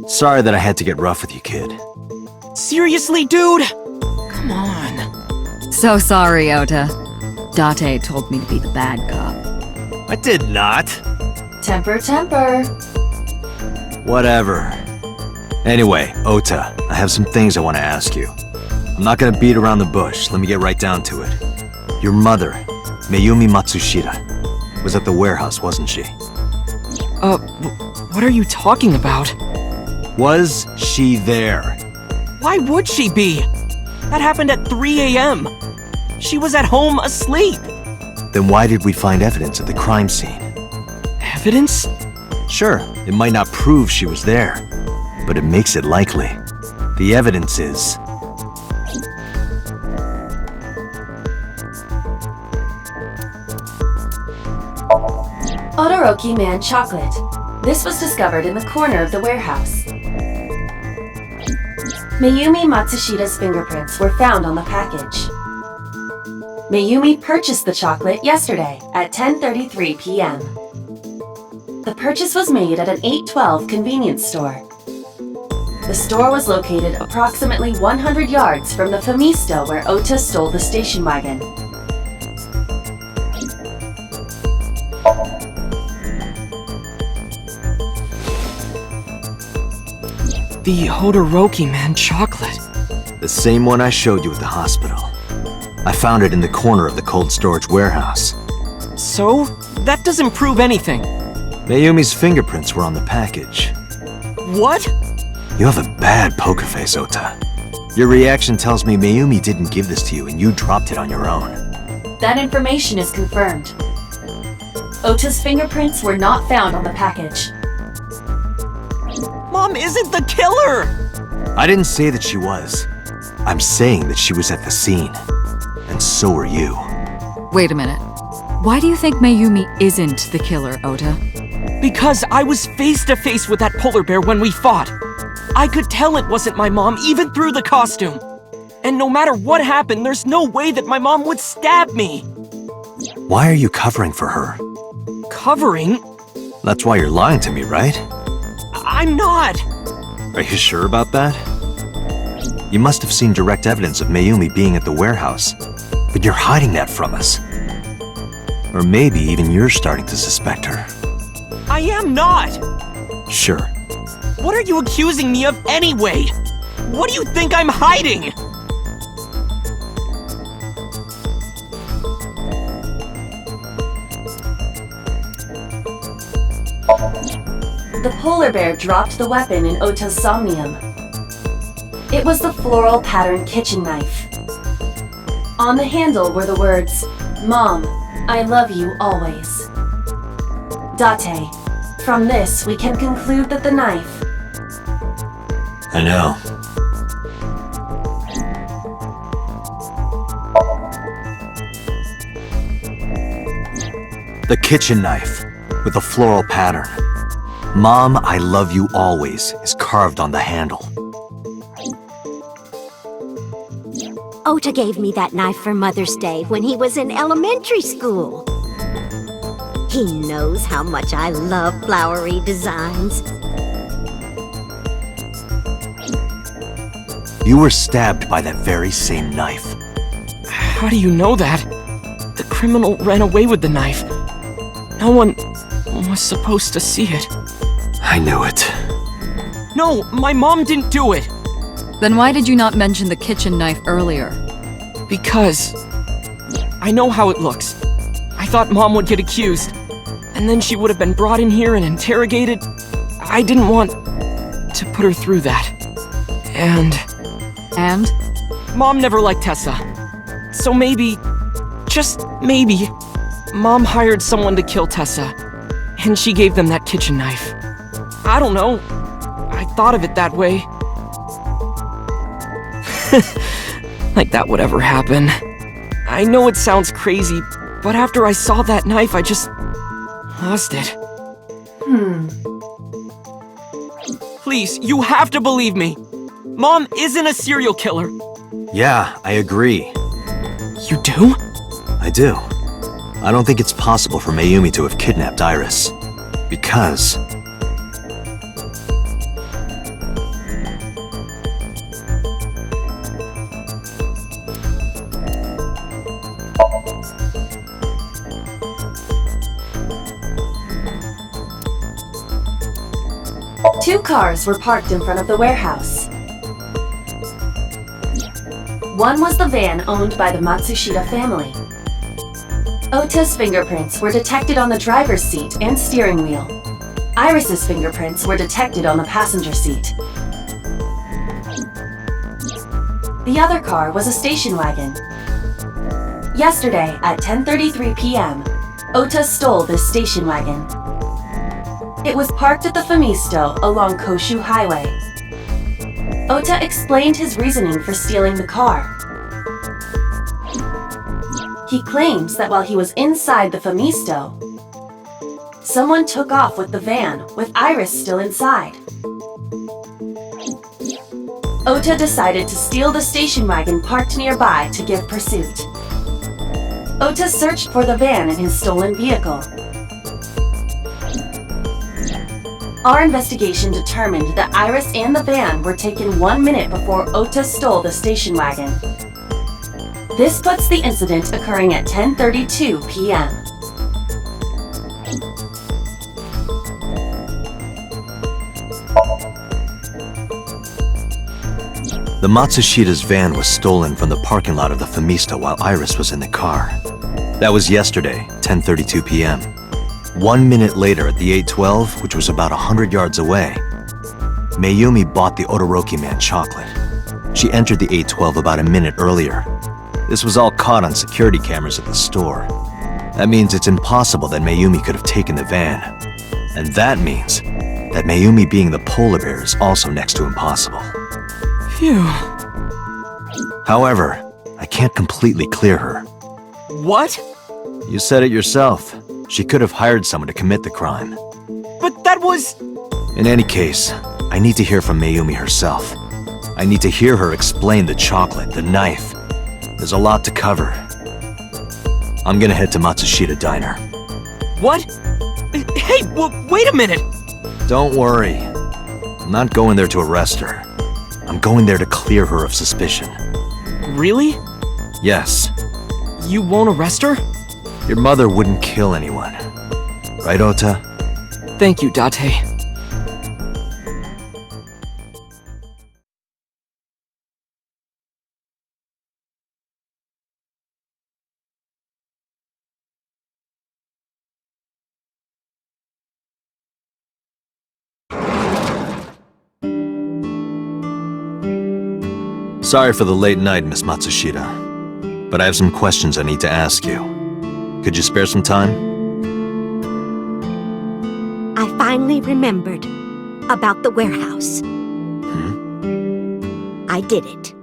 Sorry that I had to get rough with you, kid. Seriously, dude? Come on. So sorry, Ota. Date told me to be the bad cop. I did not. Temper, temper. Whatever. Anyway, Ota, I have some things I want to ask you. I'm not gonna beat around the bush. Let me get right down to it. Your mother, Mayumi Matsushita, was at the warehouse, wasn't she? What are you talking about? Was she there? Why would she be? That happened at 3 a.m. She was at home asleep. Then why did we find evidence at the crime scene? Evidence? Sure, it might not prove she was there, but it makes it likely. The evidence is... Todoroki Man chocolate. This was discovered in the corner of the warehouse. Mayumi Matsushita's fingerprints were found on the package. Mayumi purchased the chocolate yesterday at 10:33 p.m. The purchase was made at an 812 convenience store. The store was located approximately 100 yards from the Famisto where Ota stole the station wagon. The Todoroki Man chocolate. the same one I showed you at the hospital. I found it in the corner of the cold storage warehouse. So? That doesn't prove anything. Mayumi's fingerprints were on the package. What? You have a bad poker face, Ota. Your reaction tells me Mayumi didn't give this to you and you dropped it on your own. That information is confirmed. Ota's fingerprints were not found on the package. Mom isn't the killer! I didn't say that she was. I'm saying that she was at the scene. And so were you. Wait a minute. Why do you think Mayumi isn't the killer, Ota? Because I was face to face with that polar bear when we fought. I could tell it wasn't my mom even through the costume. And no matter what happened, there's no way that my mom would stab me. Why are you covering for her? Covering? That's why you're lying to me, right? I'm not. Are you sure about that? You must have seen direct evidence of Mayumi being at the warehouse, but you're hiding that from us. Or maybe even you're starting to suspect her. I am not. Sure. What are you accusing me of anyway? What do you think I'm hiding? The polar bear dropped the weapon in Ota's somnium. It was the floral pattern kitchen knife. On the handle were the words, "Mom, I love you always." Date. From this, we can conclude that the knife... I know. The kitchen knife with a floral pattern. "Mom, I love you always" is carved on the handle. Ota gave me that knife for Mother's Day when he was in elementary school. He knows how much I love flowery designs. You were stabbed by that very same knife. How do you know that? The criminal ran away with the knife. No one was supposed to see it. I knew it. No, my mom didn't do it. Then why did you not mention the kitchen knife earlier? Because I know how it looks. I thought Mom would get accused, and then she would have been brought in here and interrogated. I didn't want to put her through that. And And? Mom never liked Tessa. So maybe, just maybe, Mom hired someone to kill Tessa, and she gave them that kitchen knife. I don't know. I thought of it that way. Like that would ever happen. I know it sounds crazy, but after I saw that knife, I just lost it. Please, you have to believe me. Mom isn't a serial killer. Yeah, I agree. You do? I do. I don't think it's possible for Mayumi to have kidnapped Iris. Because Two cars were parked in front of the warehouse. One was the van owned by the Matsushita family. Ota's fingerprints were detected on the driver's seat and steering wheel. Iris's fingerprints were detected on the passenger seat. The other car was a station wagon. Yesterday at 10:33 p.m., Ota stole this station wagon. It was parked at the Famisto along Koshu Highway. Ota explained his reasoning for stealing the car. He claims that while he was inside the Famisto, someone took off with the van with Iris still inside. Ota decided to steal the station wagon parked nearby to give pursuit. Ota searched for the van in his stolen vehicle. Our investigation determined that Iris and the van were taken 1 minute before Ota stole the station wagon. This puts the incident occurring at 10:32 p.m. The Matsushita's van was stolen from the parking lot of the Famisto while Iris was in the car. That was yesterday, 10:32 p.m. 1 minute later at the 812, which was about 100 yards away, Mayumi bought the Odoroki Man chocolate. She entered the 812 about a minute earlier. This was all caught on security cameras at the store. That means it's impossible that Mayumi could have taken the van. And that means that Mayumi being the polar bear is also next to impossible. Phew. However, I can't completely clear her. What? You said it yourself. She could have hired someone to commit the crime. But that was... In any case, I need to hear from Mayumi herself. I need to hear her explain the chocolate, the knife. There's a lot to cover. I'm gonna head to Matsushita Diner. What? Hey, wait a minute! Don't worry. I'm not going there to arrest her. I'm going there to clear her of suspicion. Really? Yes. You won't arrest her? Your mother wouldn't kill anyone. Right, Ota? Thank you, Date. Sorry for the late night, Miss Matsushita. But I have some questions I need to ask you. Could you spare some time? I finally remembered about the warehouse. I did it.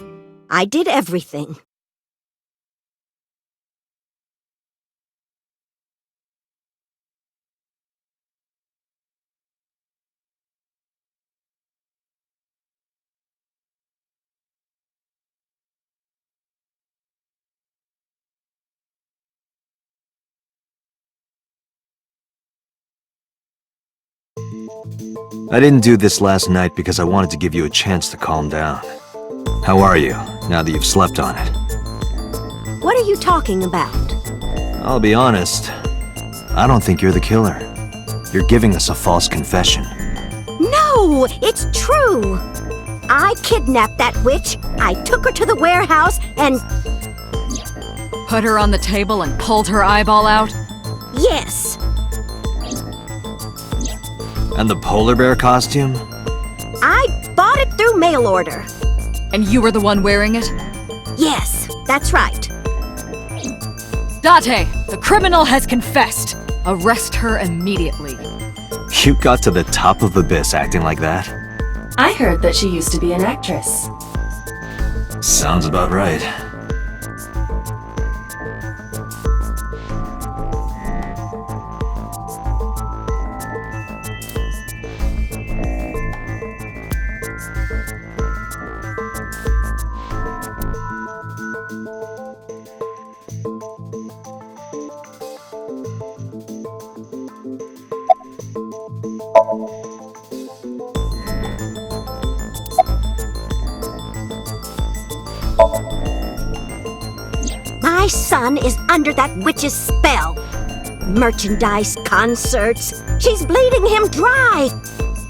I did everything. I didn't do this last night because I wanted to give you a chance to calm down. How are you, now that you've slept on it? What are you talking about? I'll be honest, I don't think you're the killer. You're giving us a false confession. No, it's true. I kidnapped that witch. I took her to the warehouse and... Put her on the table and pulled her eyeball out? Yes. And the polar bear costume? I bought it through mail order. And you were the one wearing it? Yes, that's right. Date, the criminal has confessed. Arrest her immediately. You got to the top of Abyss acting like that? I heard that she used to be an actress. Sounds about right. My son is under that witch's spell. Merchandise, concerts. She's bleeding him dry.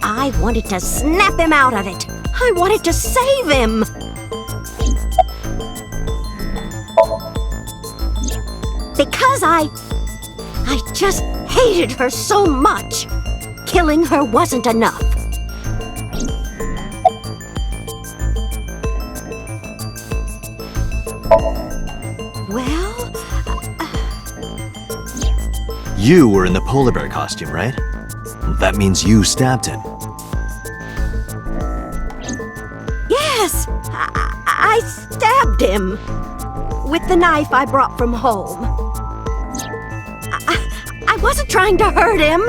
I wanted to snap him out of it. I wanted to save him. Because I just hated her so much. Killing her wasn't enough. Well, You were in the polar bear costume, right? That means you stabbed him. yes, I stabbed him with the knife I brought from home. I wasn't trying to hurt him.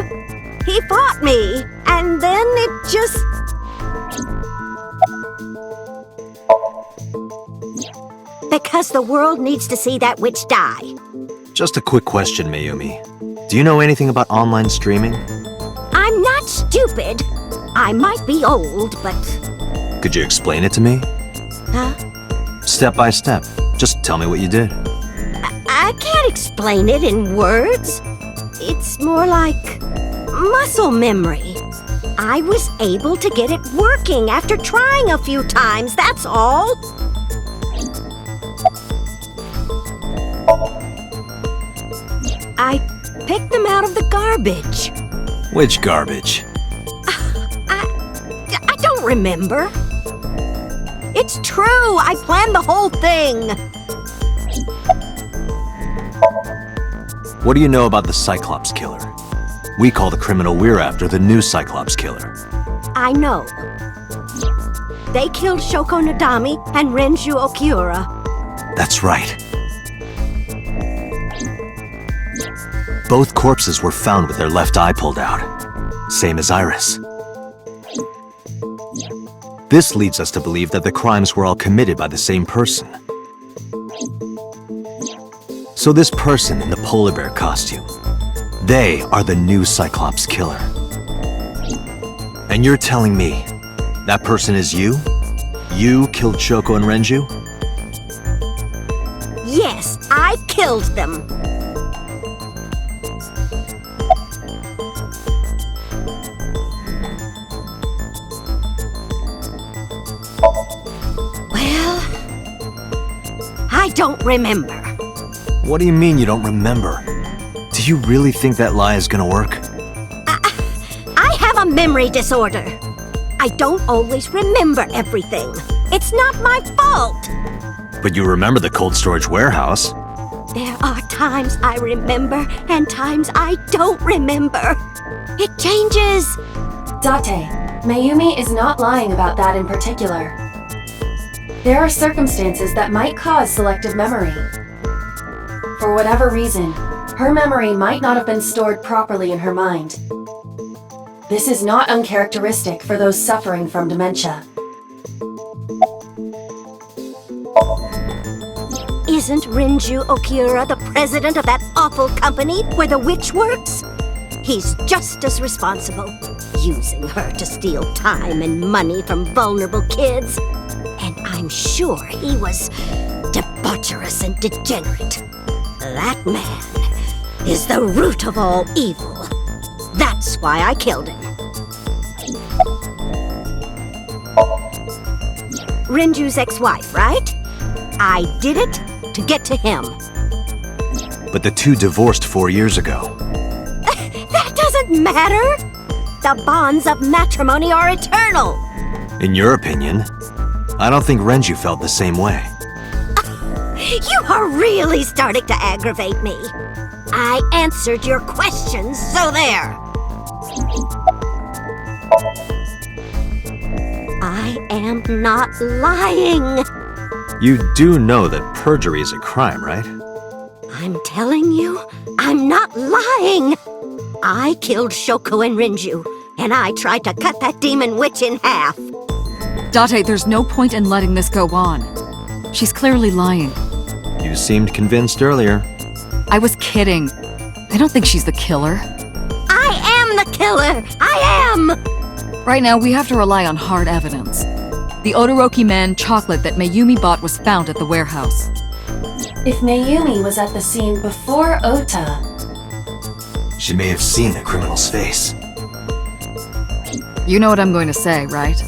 He fought me, and then it just... Because the world needs to see that witch die. Just a quick question, Mayumi. Do you know anything about online streaming? I'm not stupid. I might be old, but... Could you explain it to me? Huh? Step by step. Just tell me what you did. I can't explain it in words. It's more like muscle memory. I was able to get it working after trying a few times, that's all. I picked them out of the garbage. Which garbage? I don't remember. It's true, I planned the whole thing. What do you know about the Cyclops killer? We call the criminal we're after the new Cyclops killer. I know. They killed Shoko Nadami and Renju Okiura. That's right. Both corpses were found with their left eye pulled out. Same as Iris. This leads us to believe that the crimes were all committed by the same person. So this person in the polar bear costume, they are the new Cyclops killer. And you're telling me that person is you? You killed Shoko and Renju? Yes, I killed them. Well, I don't remember. What do you mean you don't remember? Do you really think that lie is gonna work? I have a memory disorder. I don't always remember everything. It's not my fault. But you remember the cold storage warehouse. There are times I remember and times I don't remember. It changes. Date, Mayumi is not lying about that in particular. There are circumstances that might cause selective memory. For whatever reason, her memory might not have been stored properly in her mind. This is not uncharacteristic for those suffering from dementia. Isn't Renju Okiura the president of that awful company where the witch works? He's just as responsible, using her to steal time and money from vulnerable kids. And I'm sure he was debaucherous and degenerate. That man is the root of all evil. That's why I killed him. Renju's ex-wife, right? I did it to get to him. But the two divorced 4 years ago. That doesn't matter. The bonds of matrimony are eternal. In your opinion, I don't think Renju felt the same way. You are really starting to aggravate me. I answered your questions, so there. I am not lying. You do know that perjury is a crime, right? I'm telling you, I'm not lying. I killed Shoko and Renju, and I tried to cut that demon witch in half. Date, there's no point in letting this go on. She's clearly lying. You seemed convinced earlier. I was kidding. I don't think she's the killer. I am the killer! I am! Right now, we have to rely on hard evidence. The Odoroki Man chocolate that Mayumi bought was found at the warehouse. If Mayumi was at the scene before Ota, She may have seen the criminal's face. You know what I'm going to say, right?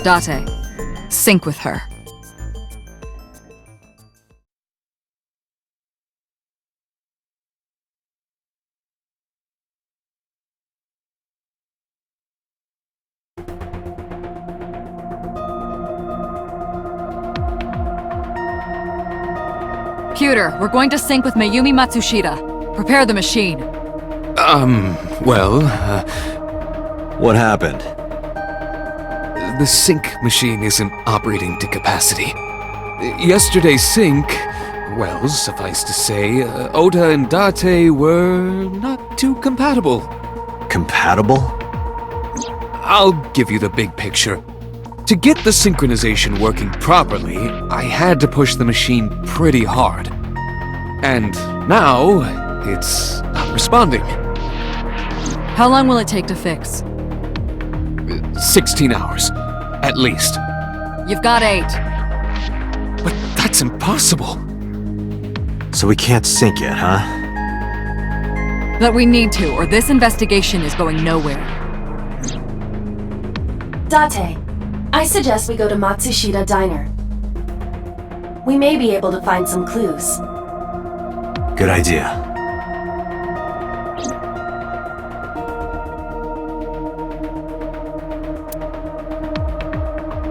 Date, sync with her. Computer, we're going to sync with Mayumi Matsushita. Prepare the machine. What happened? The sync machine isn't operating to capacity. Yesterday's sync, well, suffice to say, Ota and Date were not too compatible. Compatible? I'll give you the big picture. To get the synchronization working properly, I had to push the machine pretty hard. And now, it's not responding. How long will it take to fix? 16 hours, at least. You've got 8. But that's impossible. So we can't sync yet, huh? But we need to, or this investigation is going nowhere. Date, I suggest we go to Matsushita Diner. We may be able to find some clues. Good idea.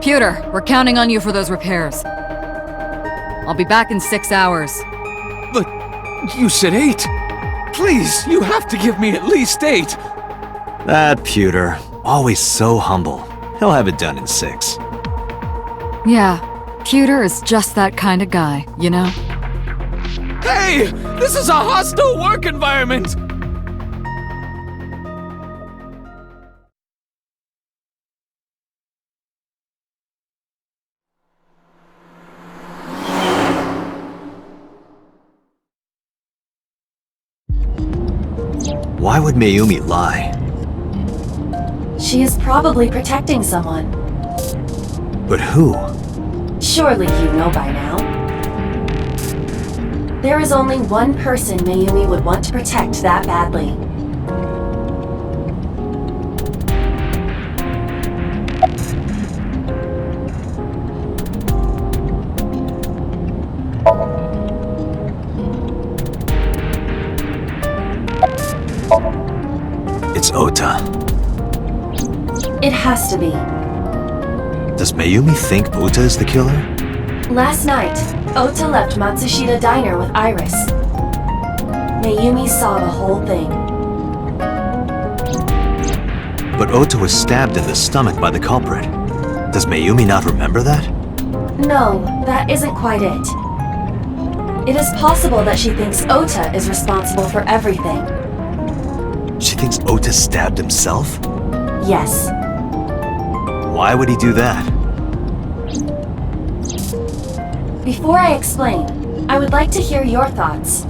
Computer, we're counting on you for those repairs. I'll be back in 6 hours. But you said 8. Please, you have to give me at least 8. That pewter, always so humble. He'll have it done in 6. Yeah, Computer is just that kind of guy, you know? Hey! This is a hostile work environment! Why would Mayumi lie? She is probably protecting someone. But who? Surely you know by now. There is only one person Mayumi would want to protect that badly. It's Ota. It has to be. Does Mayumi think Ota is the killer? Last night, Ota left Matsushita Diner with Iris. Mayumi saw the whole thing. But Ota was stabbed in the stomach by the culprit. Does Mayumi not remember that? No, that isn't quite it. It is possible that she thinks Ota is responsible for everything. She thinks Ota stabbed himself? Yes. Why would he do that? Before I explain, I would like to hear your thoughts.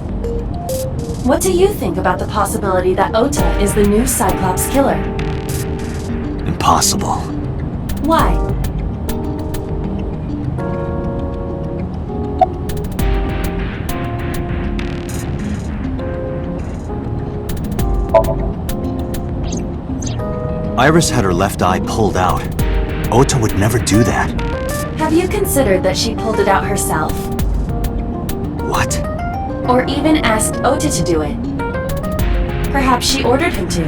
What do you think about the possibility that Ota is the new Cyclops killer? Impossible. Why? Iris had her left eye pulled out. Ota would never do that. Have you considered that she pulled it out herself? What? Or even asked Ota to do it? Perhaps she ordered him to.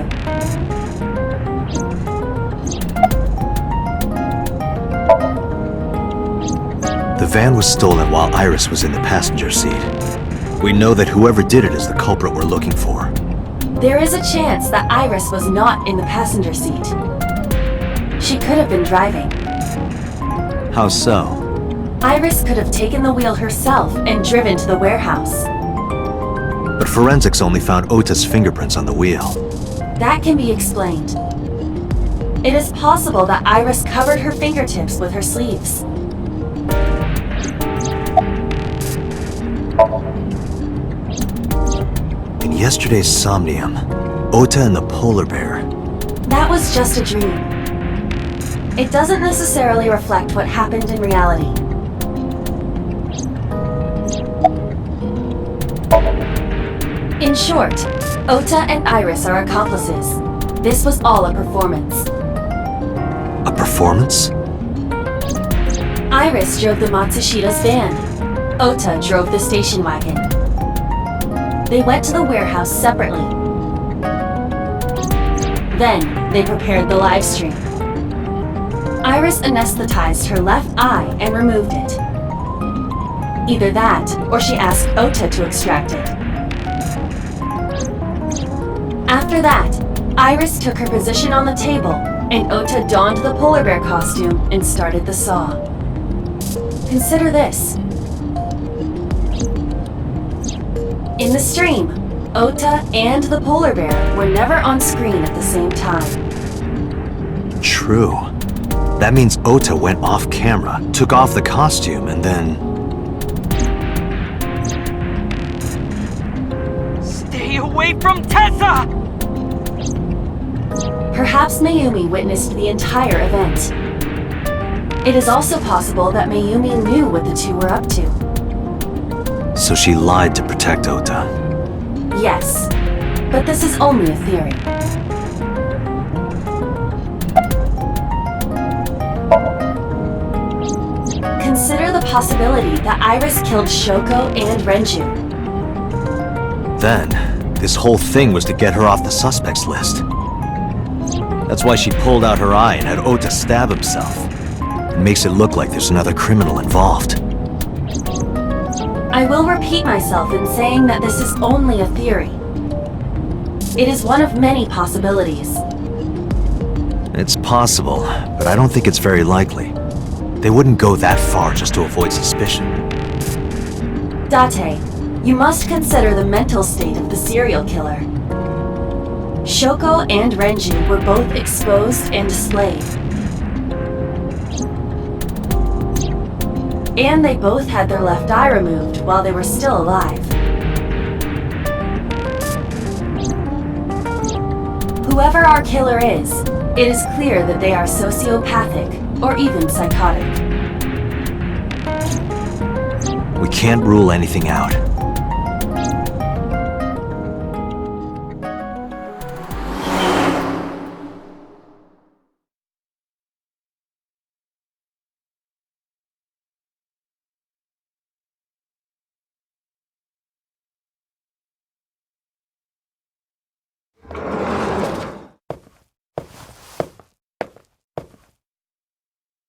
The van was stolen while Iris was in the passenger seat. We know that whoever did it is the culprit we're looking for. There is a chance that Iris was not in the passenger seat. She could have been driving. How so? Iris could have taken the wheel herself and driven to the warehouse. But forensics only found Ota's fingerprints on the wheel. That can be explained. It is possible that Iris covered her fingertips with her sleeves. In yesterday's Somnium, Ota and the polar bear. That was just a dream. It doesn't necessarily reflect what happened in reality. In short, Ota and Iris are accomplices. This was all a performance. performance? Iris drove the Matsushida's van. Ota drove the station wagon. They went to the warehouse separately. Then, they prepared the live stream. Iris anesthetized her left eye and removed it. Either that, or she asked Ota to extract it. After that, Iris took her position on the table, and Ota donned the polar bear costume and started the saw. Consider this. In the stream, Ota and the polar bear were never on screen at the same time. True. That means Ota went off camera, took off the costume, and then... Stay away from Tessa! Perhaps Mayumi witnessed the entire event. It is also possible that Mayumi knew what the two were up to. So she lied to protect Ota. Yes, but this is only a theory. Consider the possibility that Iris killed Shoko and Renju. Then, this whole thing was to get her off the suspects list. That's why she pulled out her eye and had Ota stab himself. It makes it look like there's another criminal involved. I will repeat myself in saying that this is only a theory. It is one of many possibilities. It's possible, but I don't think it's very likely. They wouldn't go that far just to avoid suspicion. Date, you must consider the mental state of the serial killer. Shoko and Renju were both exposed and displayed. And they both had their left eye removed while they were still alive. Whoever our killer is, it is clear that they are sociopathic or even psychotic. We can't rule anything out.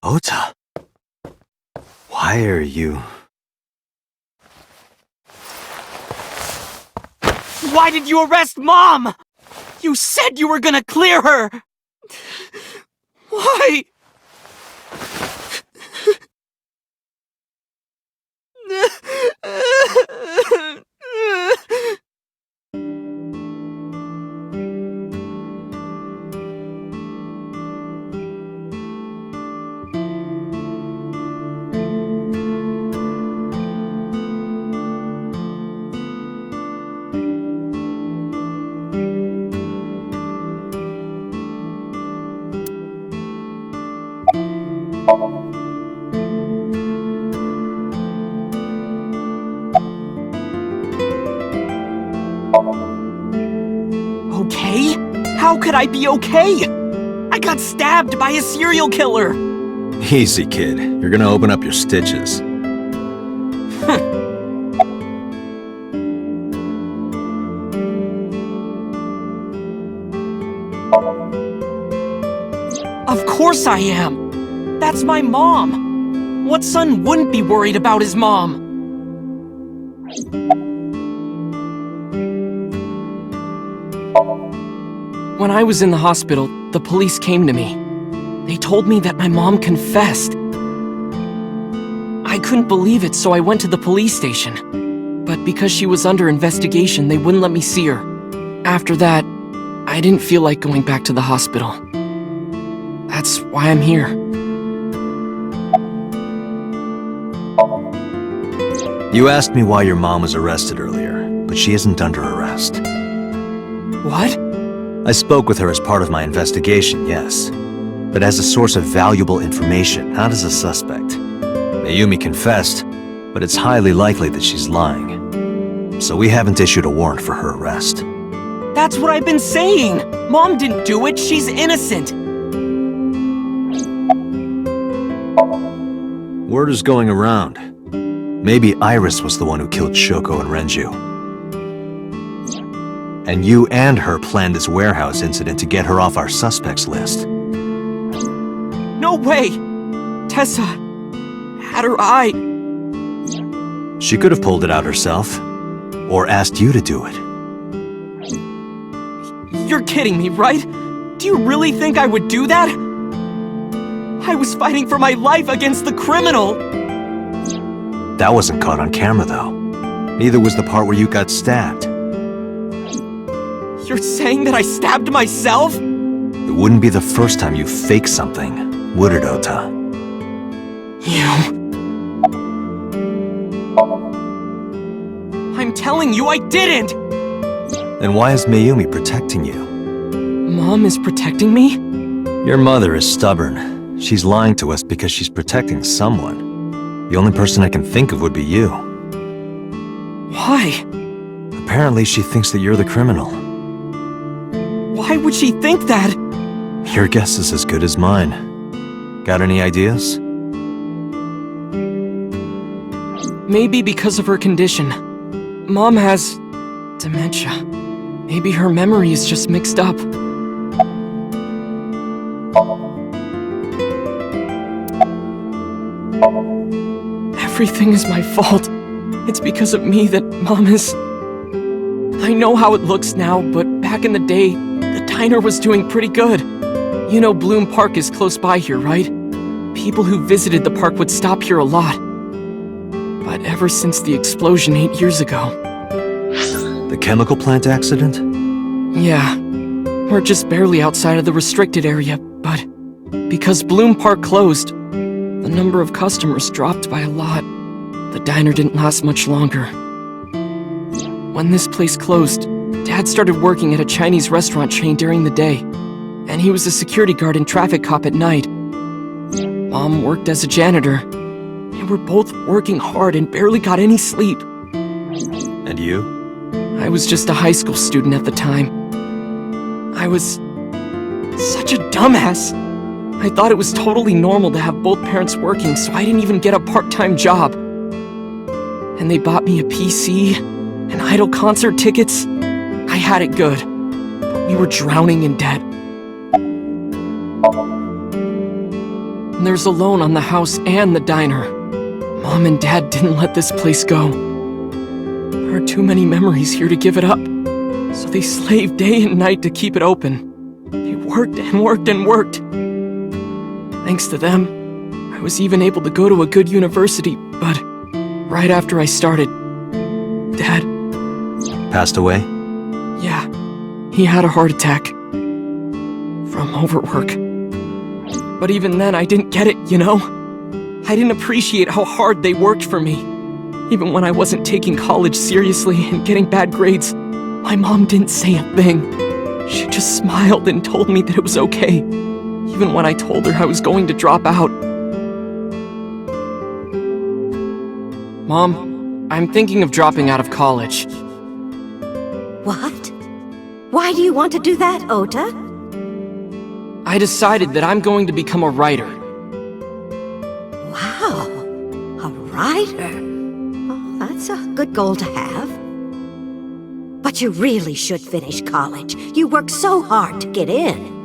Ota, why are you... Why did you arrest Mom? You said you were gonna clear her! Why? Okay? How could I be okay? I got stabbed by a serial killer! Easy, kid. You're gonna open up your stitches. Of course I am! That's my mom! What son wouldn't be worried about his mom? When I was in the hospital, the police came to me. They told me that my mom confessed. I couldn't believe it, so I went to the police station. But because she was under investigation, they wouldn't let me see her. After that, I didn't feel like going back to the hospital. That's why I'm here. You asked me why your mom was arrested earlier, but she isn't under arrest. What? I spoke with her as part of my investigation, yes. But as a source of valuable information, not as a suspect. Mayumi confessed, but it's highly likely that she's lying. So we haven't issued a warrant for her arrest. That's what I've been saying! Mom didn't do it, she's innocent! Word is going around. Maybe Iris was the one who killed Shoko and Renju. And you and her planned this warehouse incident to get her off our suspects list. No way! Tessa had her eye. She could have pulled it out herself, or asked you to do it. You're kidding me, right? Do you really think I would do that? I was fighting for my life against the criminal! That wasn't caught on camera, though. Neither was the part where you got stabbed. You're saying that I stabbed myself? It wouldn't be the first time you faked something, would it, Ota? You... I'm telling you I didn't! Then why is Mayumi protecting you? Mom is protecting me? Your mother is stubborn. She's lying to us because she's protecting someone. The only person I can think of would be you. Why? Apparently she thinks that you're the criminal. Why would she think that? Your guess is as good as mine. Got any ideas? Maybe because of her condition. Mom has... dementia. Maybe her memory is just mixed up. Everything is my fault. It's because of me that Mom is... I know how it looks now, but back in the day, the diner was doing pretty good. You know Bloom Park is close by here, right? People who visited the park would stop here a lot. But ever since the explosion 8 years ago... The chemical plant accident? Yeah. We're just barely outside of the restricted area, but... because Bloom Park closed, the number of customers dropped by a lot. The diner didn't last much longer. When this place closed, Dad started working at a Chinese restaurant chain during the day, and he was a security guard and traffic cop at night. Mom worked as a janitor, and we're both working hard and barely got any sleep. And you? I was just a high school student at the time. I was such a dumbass. I thought it was totally normal to have both parents working, so I didn't even get a part-time job. And they bought me a PC and Idol concert tickets. I had it good, but we were drowning in debt. And there's a loan on the house and the diner. Mom and Dad didn't let this place go. There are too many memories here to give it up, so they slaved day and night to keep it open. They worked and worked and worked. Thanks to them, I was even able to go to a good university, but right after I started, Dad... Passed away? Yeah, he had a heart attack. From overwork. But even then, I didn't get it, you know? I didn't appreciate how hard they worked for me. Even when I wasn't taking college seriously and getting bad grades, my mom didn't say a thing. She just smiled and told me that it was okay, even when I told her I was going to drop out. Mom, I'm thinking of dropping out of college. What? Why do you want to do that, Ota? I decided that I'm going to become a writer. Wow, a writer. Oh, that's a good goal to have. But you really should finish college. You worked so hard to get in.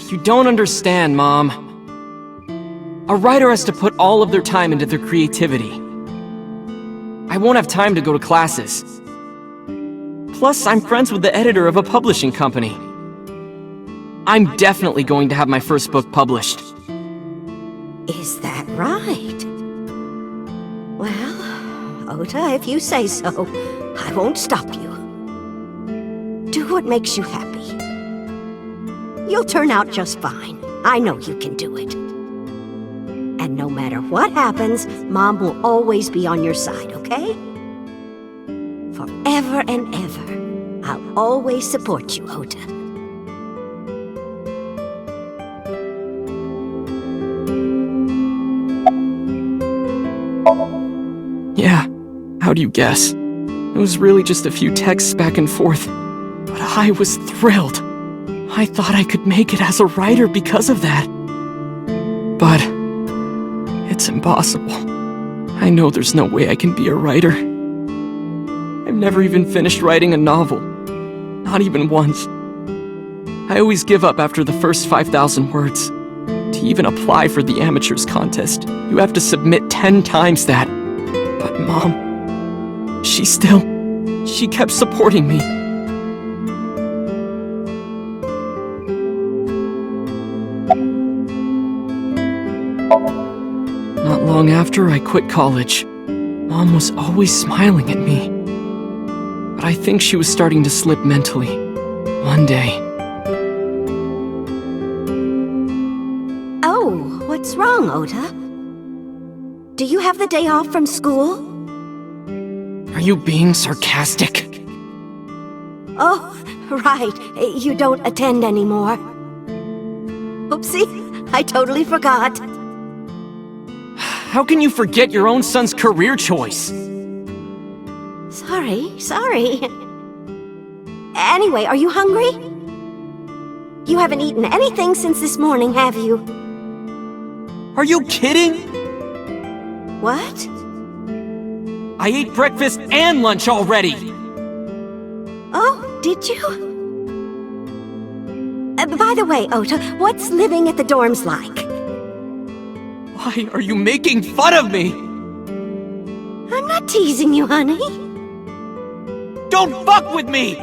You don't understand, Mom. A writer has to put all of their time into their creativity. I won't have time to go to classes. Plus, I'm friends with the editor of a publishing company. I'm definitely going to have my first book published. Is that right? Well, Ota, if you say so, I won't stop you. Do what makes you happy. You'll turn out just fine. I know you can do it. And no matter what happens, Mom will always be on your side, okay? Forever and ever, I'll always support you, Ota. Yeah, how do you guess? It was really just a few texts back and forth, but I was thrilled. I thought I could make it as a writer because of that. But It's impossible. I know there's no way I can be a writer. I've never even finished writing a novel. Not even once. I always give up after the first 5,000 words. To even apply for the amateurs contest, you have to submit 10 times that. But Mom, she kept supporting me. Not long after I quit college, Mom was always smiling at me. But I think she was starting to slip mentally. One day. Oh, what's wrong, Ota? Do you have the day off from school? Are you being sarcastic? Oh, right. You don't attend anymore. Oopsie, I totally forgot. How can you forget your own son's career choice? Sorry. Anyway, are you hungry? You haven't eaten anything since this morning, have you? Are you kidding? What? I ate breakfast and lunch already! Oh, did you? By the way, Ota, what's living at the dorms like? Why are you making fun of me? I'm not teasing you, honey. Don't fuck with me!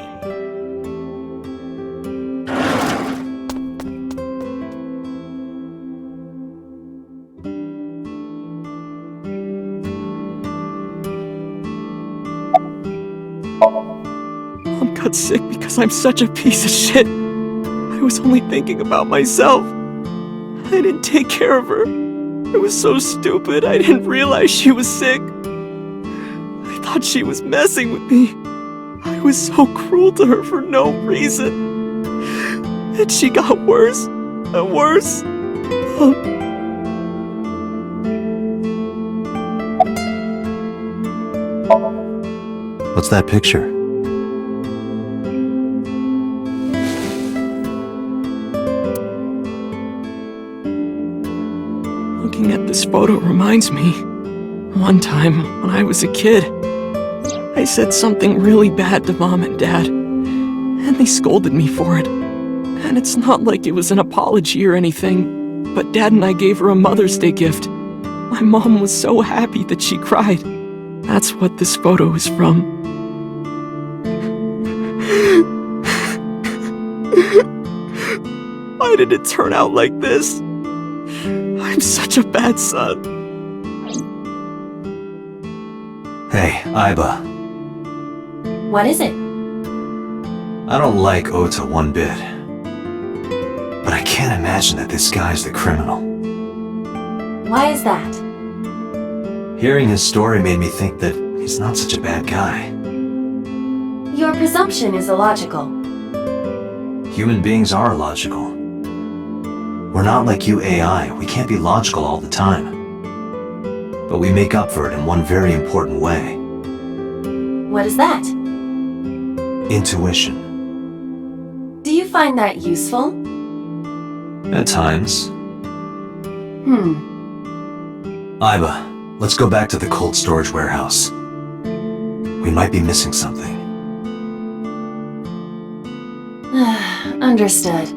Mom got sick because I'm such a piece of shit. I was only thinking about myself. I didn't take care of her. I was so stupid, I didn't realize she was sick. I thought she was messing with me. I was so cruel to her for no reason. And she got worse and worse. What's that picture? Looking at this photo reminds me. One time, when I was a kid, I said something really bad to Mom and Dad, and they scolded me for it. And it's not like it was an apology or anything, but Dad and I gave her a Mother's Day gift. My mom was so happy that she cried. That's what this photo is from. Why did it turn out like this? I'm such a bad son. Hey, Aiba. What is it? I don't like Ota one bit. But I can't imagine that this guy's the criminal. Why is that? Hearing his story made me think that he's not such a bad guy. Your presumption is illogical. Human beings are illogical. We're not like you AI, we can't be logical all the time. But we make up for it in one very important way. What is that? Intuition. Do you find that useful? At times. Aiba, let's go back to the cold storage warehouse. We might be missing something. Understood.